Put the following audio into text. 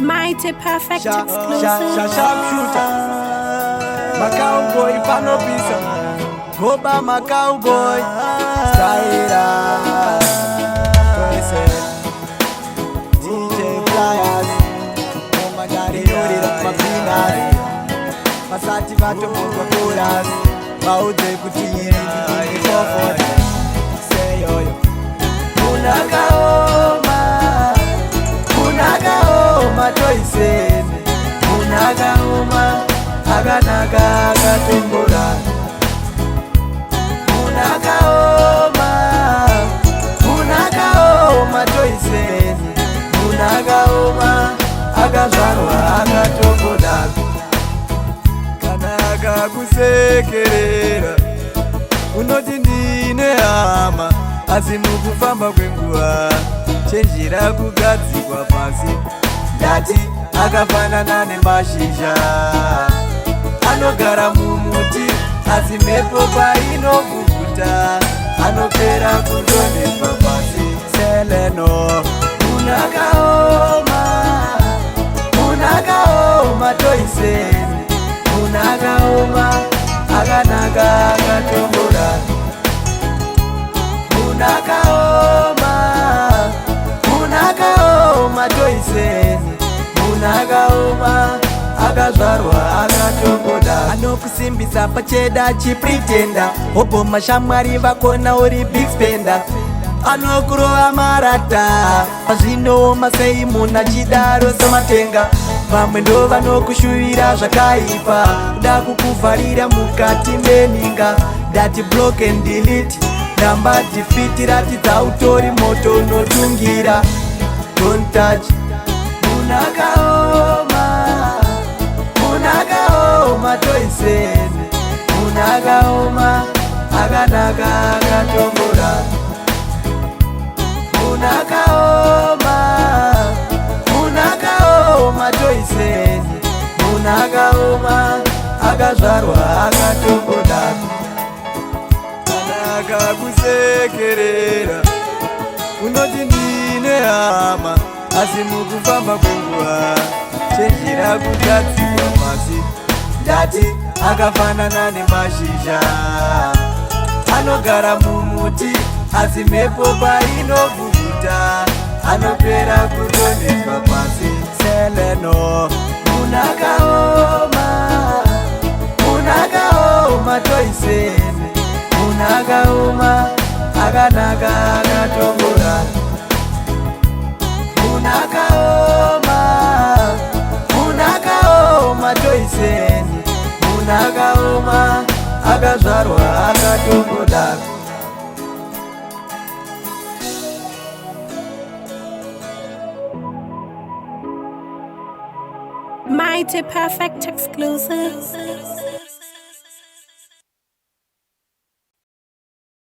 Mighty perfect exclusive. Sharpshooter, my cowboy, pano pizza, Goba, my cowboy, Styra, DJ Flyers, oh my God, you know it, my peanuts, Masati Vato Mokapuras, Maude Kutiri, say yo, Unagaoma toisene, unagaoma aganaga gatumbura, unagaoma toisene, unagaoma agazvarwa agatumbura, kanaga kusekerera unoti ndine hama asi mukufamba kwenguva chenjira kugadzikwa pasi ndati akafanana nemashizha anogara mumuti asi mhepo painoguguta anopera kutonhepa pasi seleno unagaoma toiseni unagaoma akanaka akatombora unagaoma toiseni unagaoma akazvarwa akatomboda anokusimbisa pacheda chipritenda obhoma shamwari vakona uri big spender anokurova marata pazvinooma sei munhu achidaro sematenga vamwe ndo vanokushuvira zvakaipa kuda kukuvharira mukati meninga ndati block and delete namba defeat ratidza utori moto unotungira don't touch unagaoma toiseni unagaoma akanaka akatombora unagaoma toiseni unagaoma akazvarwa akatomboda akakusekerera unoti ndine hama asi mukufamba kwenguva chenjira kugadzikwa pasi ndati akafanana nemashizha anogara mumuti asi mhepo painoguguta anopera kutonheswa pasi seleno unagaoma toiseni unagaoma akanaka akatombora unagaoma toiseni unagaoma akazvarwa akatomboda Mighty perfect exclusive.